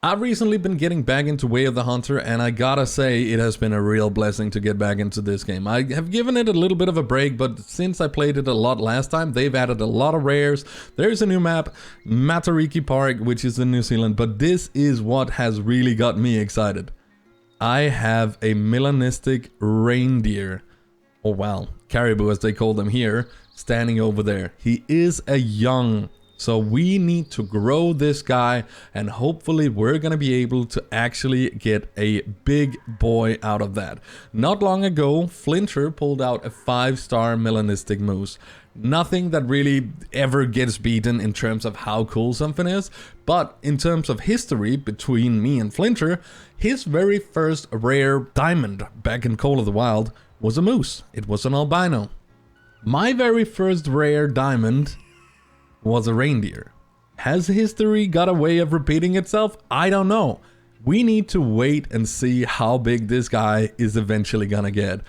I've recently been getting back into Way of the Hunter, and I gotta say it has been a real blessing to get back into this game. I have given it a little bit of a break, but since I played it a lot last time, they've added a lot of rares. There's a new map, Matariki Park, which is in New Zealand, but this is what has really got me excited. I have a melanistic reindeer, or well, caribou as they call them here, standing over there. He is a young. So we need to grow this guy, and hopefully we're gonna be able to actually get a big boy out of that. Not long ago, Flincher pulled out a 5-star melanistic moose. Nothing that really ever gets beaten in terms of how cool something is, but in terms of history between me and Flincher, his very first rare diamond back in Call of the Wild was a moose. It was an albino. My very first rare diamond was a reindeer. Has history got a way of repeating itself? I don't know. We need to wait and see how big this guy is eventually gonna get.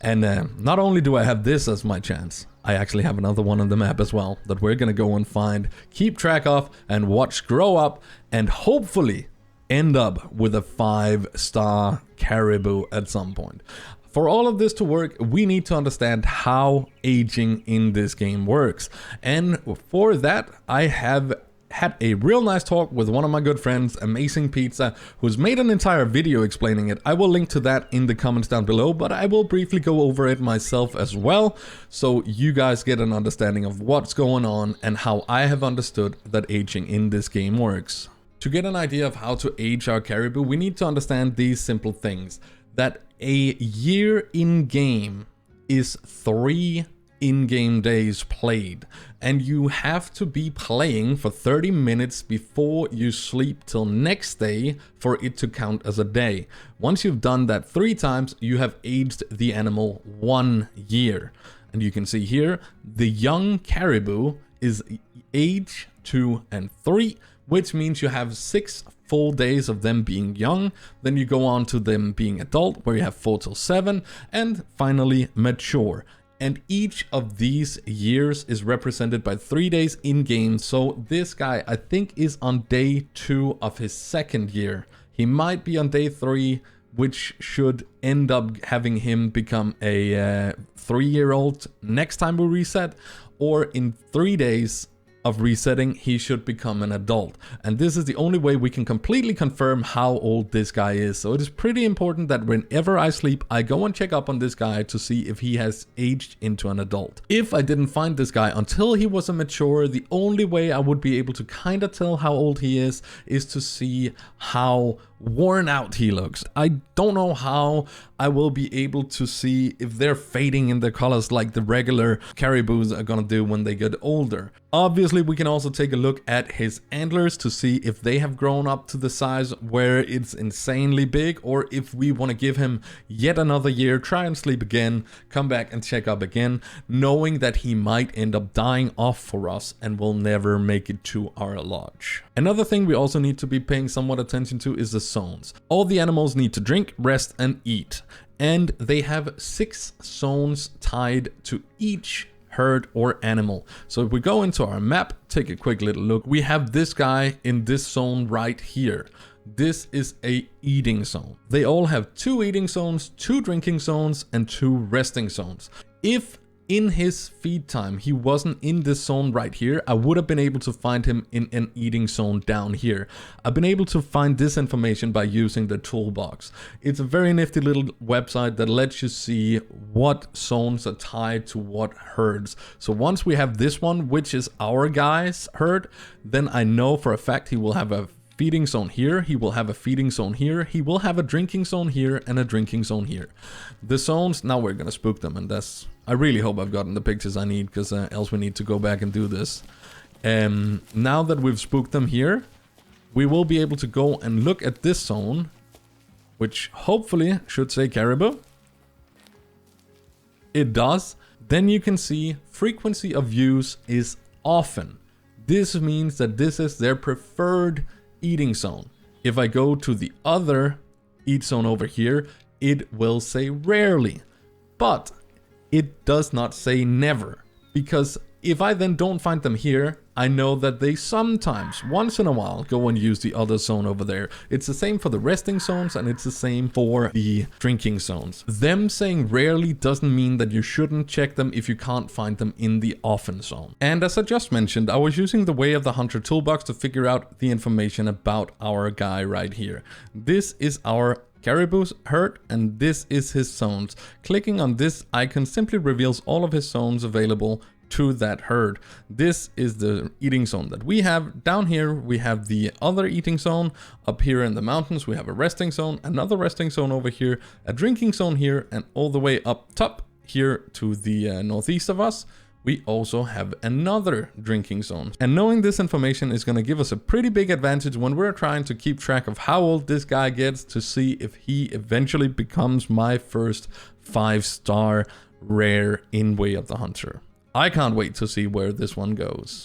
And not only do I have this as my chance, I actually have another one on the map as well that we're gonna go and find, keep track of, and watch grow up, and hopefully end up with a 5-star caribou at some point. For all of this to work, we need to understand how aging in this game works. And for that, I have had a real nice talk with one of my good friends, Amazing Pizza, who's made an entire video explaining it. I will link to that in the comments down below, but I will briefly go over it myself as well, so you guys get an understanding of what's going on and how I have understood that aging in this game works. To get an idea of how to age our caribou, we need to understand these simple things. That a year in-game is 3 in-game days played, and you have to be playing for 30 minutes before you sleep till next day for it to count as a day. Once you've done that 3 times, you have aged the animal 1 year. And you can see here, the young caribou is age 2 and 3, which means you have 6 full days of them being young, then you go on to them being adult, where you have 4 till 7, and finally mature. And each of these years is represented by 3 days in game, so this guy I think is on day 2 of his 2nd year. He might be on day 3, which should end up having him become a 3-year-old next time we reset, or in 3 days of resetting, he should become an adult. And this is the only way we can completely confirm how old this guy is. So it is pretty important that whenever I sleep, I go and check up on this guy to see if he has aged into an adult. If I didn't find this guy until he was a mature, the only way I would be able to kind of tell how old he is to see how worn out he looks. I don't know how I will be able to see if they're fading in their colors like the regular caribous are gonna do when they get older. Obviously, we can also take a look at his antlers to see if they have grown up to the size where it's insanely big, or if we want to give him yet another year, try and sleep again, come back and check up again, knowing that he might end up dying off for us and will never make it to our lodge. Another thing we also need to be paying somewhat attention to is the zones. All the animals need to drink, rest and eat, and they have 6 zones tied to each herd or animal. So if we go into our map, take a quick little look, we have this guy in this zone right here. This is a eating zone. They all have 2 eating zones, 2 drinking zones, and 2 resting zones. If in his feed time he wasn't in this zone right here, I would have been able to find him in an eating zone down here. I've been able to find this information by using the toolbox. It's a very nifty little website that lets you see what zones are tied to what herds. So once we have this one, which is our guy's herd, then I know for a fact he will have a feeding zone here, he will have a feeding zone here, he will have a drinking zone here, and a drinking zone here. The zones, now we're gonna spook them, and that's, I really hope I've gotten the pictures I need, because else we need to go back and do this. Now that we've spooked them here, we will be able to go and look at this zone, which hopefully should say caribou. It does. Then you can see frequency of use is often. This means that this is their preferred eating zone. If I go to the other eat zone over here, it will say rarely, but it does not say never, because If I then don't find them here, I know that they sometimes, once in a while, go and use the other zone over there. It's the same for the resting zones, and it's the same for the drinking zones. Them saying rarely doesn't mean that you shouldn't check them if you can't find them in the often zone. And as I just mentioned, I was using the Way of the Hunter toolbox to figure out the information about our guy right here. This is our caribou herd, and this is his zones. Clicking on this icon simply reveals all of his zones available to that herd. This is the eating zone that we have. Down here we have the other eating zone. Up here in the mountains we have a resting zone, another resting zone over here, a drinking zone here, and all the way up top here to the northeast of us we also have another drinking zone. And knowing this information is going to give us a pretty big advantage when we're trying to keep track of how old this guy gets, to see if he eventually becomes my first 5-star rare in Way of the Hunter. I can't wait to see where this one goes.